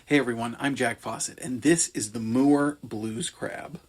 Hey everyone, I'm Jack Fossett, and this is the Mooer Blues Crab.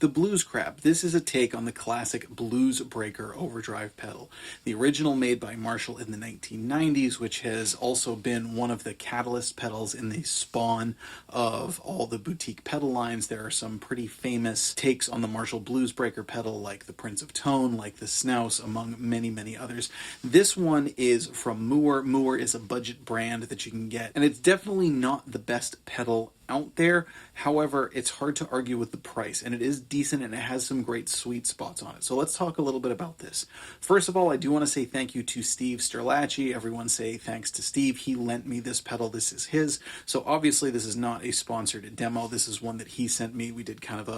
The Blues Crab. This is a take on the classic bluesbreaker overdrive pedal. The original made by Marshall in the 1990s, which has also been one of the catalyst pedals in the spawn of all the boutique pedal lines. There are some pretty famous takes on the Marshall bluesbreaker pedal, like the Prince of Tone, like the Snouse, among many, many others. This one is from Mooer. Mooer is a budget brand that you can get, and it's definitely not the best pedal out there. However, it's hard to argue with the price, and it is decent, and it has some great sweet spots on it. So let's talk a little bit about this. First of all, I do want to say thank you to Steve Sterlacci. Everyone say thanks to Steve. He lent me this pedal. This is his. So obviously this is not a sponsored demo. This is one that he sent me. We did kind of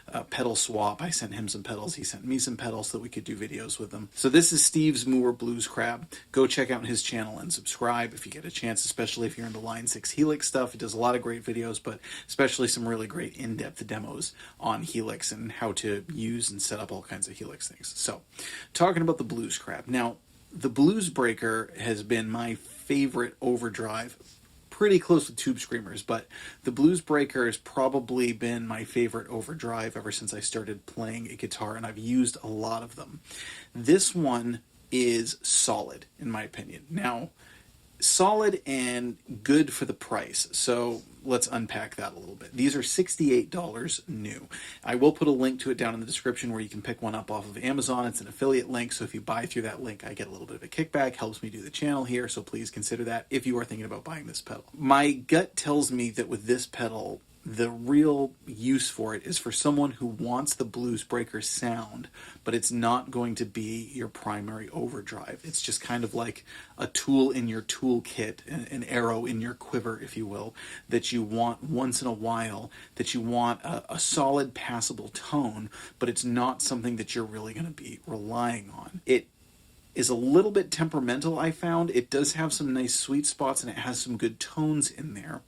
a pedal swap. I sent him some pedals. He sent me some pedals so that we could do videos with them. So this is Steve's Mooer Blues Crab. Go check out his channel and subscribe if you get a chance, especially if you're into Line 6 Helix stuff. He does a lot of great videos, but especially some really great in-depth demos on Helix and how to use and set up all kinds of Helix things. So, talking about the Blues Crab. Now, the Bluesbreaker has been my favorite overdrive, pretty close with Tube Screamers, but the Bluesbreaker has probably been my favorite overdrive ever since I started playing a guitar, and I've used a lot of them. This one is solid, in my opinion. Now, solid and good for the price. So let's unpack that a little bit. These are $68 new. I will put a link to it down in the description where you can pick one up off of Amazon. It's an affiliate link, so if you buy through that link, I get a little bit of a kickback, helps me do the channel here, so please consider that if you are thinking about buying this pedal. My gut tells me that with this pedal, the real use for it is for someone who wants the Bluesbreaker sound, but it's not going to be your primary overdrive. It's just kind of like a tool in your toolkit, an arrow in your quiver, if you will, that you want once in a while, that you want a solid passable tone, but it's not something that you're really going to be relying on. It is a little bit temperamental, I found. It does have some nice sweet spots, and it has some good tones in there.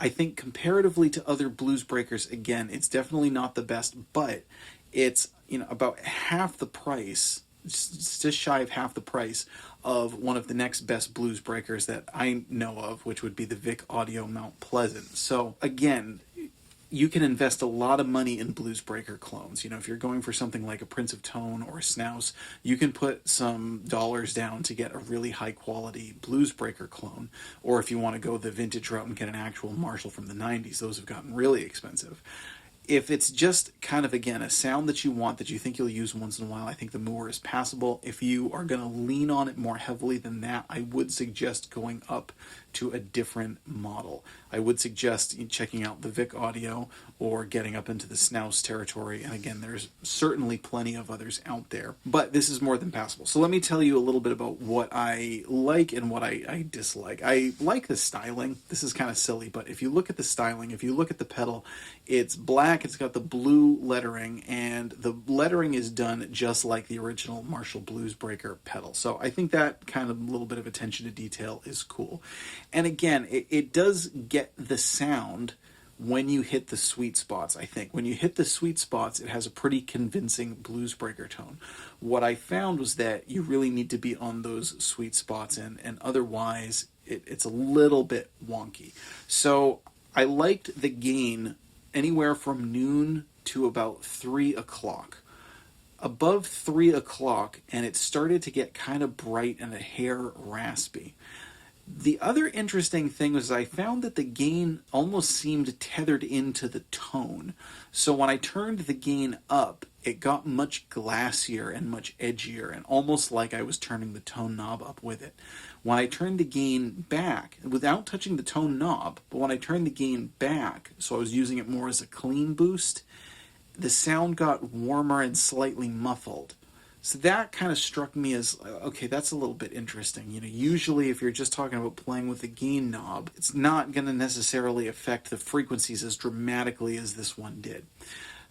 I think comparatively to other Bluesbreakers, again, it's definitely not the best, but it's, about half the price, just shy of half the price of one of the next best Bluesbreakers that I know of, which would be the Vic Audio Mount Pleasant. So again, you can invest a lot of money in Bluesbreaker clones. If you're going for something like a Prince of Tone or a Snouse, you can put some dollars down to get a really high quality Bluesbreaker clone. Or if you want to go the vintage route and get an actual Marshall from the 90s, those have gotten really expensive. If it's just kind of, again, a sound that you want, that you think you'll use once in a while, I think the Mooer is passable. If you are going to lean on it more heavily than that, I would suggest going up to a different model. I would suggest checking out the Vic Audio or getting up into the Snouse territory. And again, there's certainly plenty of others out there, but this is more than passable. So let me tell you a little bit about what I like and what I dislike. I like the styling. This is kind of silly, but if you look at the styling, if you look at the pedal, it's black, it's got the blue lettering, and the lettering is done just like the original Marshall Bluesbreaker pedal. So I think that kind of little bit of attention to detail is cool. And again, it does get the sound when you hit the sweet spots, I think. When you hit the sweet spots, it has a pretty convincing bluesbreaker tone. What I found was that you really need to be on those sweet spots, and otherwise it's a little bit wonky. So I liked the gain anywhere from noon to about 3 o'clock. Above 3 o'clock, and it started to get kind of bright and a hair raspy. The other interesting thing was I found that the gain almost seemed tethered into the tone. So when I turned the gain up, it got much glassier and much edgier, and almost like I was turning the tone knob up with it. When I turned the gain back, without touching the tone knob, but when I turned the gain back, so I was using it more as a clean boost, the sound got warmer and slightly muffled. So that kind of struck me as, okay, that's a little bit interesting. Usually if you're just talking about playing with the gain knob, it's not going to necessarily affect the frequencies as dramatically as this one did.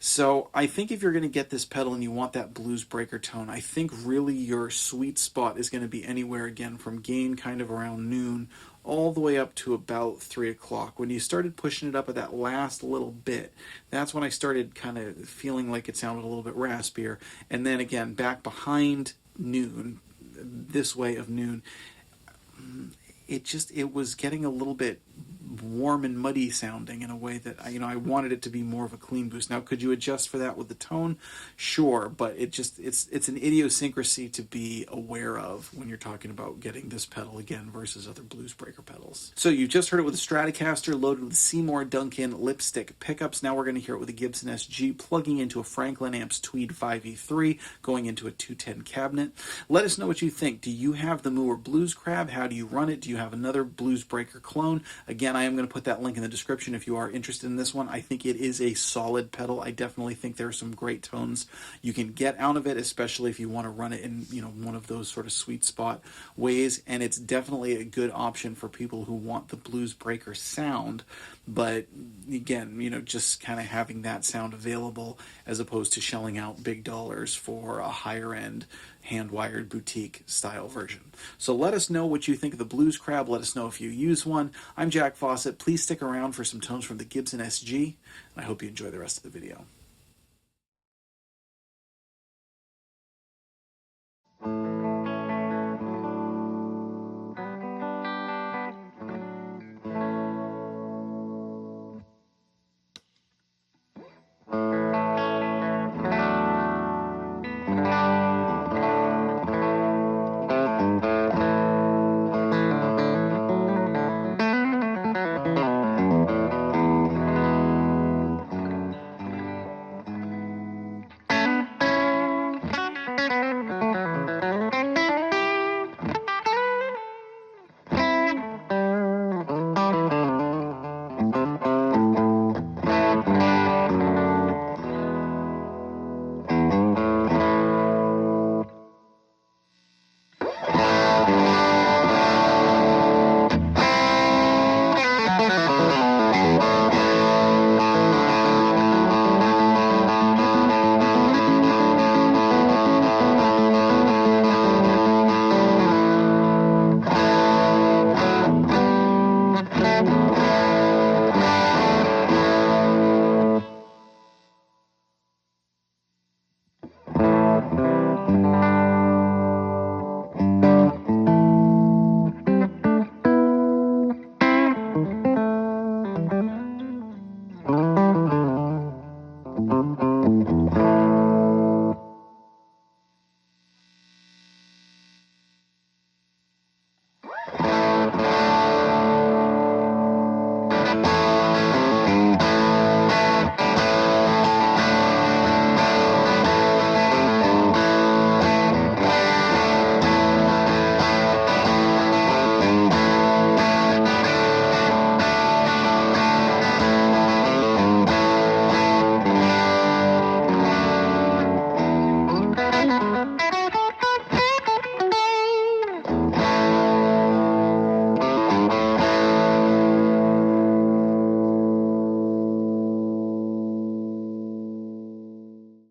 So I think if you're going to get this pedal and you want that bluesbreaker tone, I think really your sweet spot is going to be anywhere, again, from gain kind of around noon all the way up to about 3 o'clock. When you started pushing it up at that last little bit, that's when I started kind of feeling like it sounded a little bit raspier. And then again, back behind noon, this way of noon, it was getting a little bit warm and muddy sounding in a way that I wanted it to be more of a clean boost. Now, could you adjust for that with the tone? Sure, but it's an idiosyncrasy to be aware of when you're talking about getting this pedal again versus other bluesbreaker pedals. So you just heard it with a Stratocaster loaded with Seymour Duncan lipstick pickups. Now we're going to hear it with a Gibson SG plugging into a Franklin Amps Tweed 5E3 going into a 210 cabinet. Let us know what you think. Do you have the Mooer Blues Crab? How do you run it? Do you have another bluesbreaker clone? Again, I am going to put that link in the description if you are interested in this one. I think it is a solid pedal. I definitely think there are some great tones you can get out of it, especially if you want to run it in one of those sort of sweet spot ways. And it's definitely a good option for people who want the bluesbreaker sound, but again, just kind of having that sound available as opposed to shelling out big dollars for a higher end hand-wired boutique style version. So let us know what you think of the Blues Crab. Let us know if you use one. I'm Jack Fossett. Please stick around for some tones from the Gibson SG, and I hope you enjoy the rest of the video.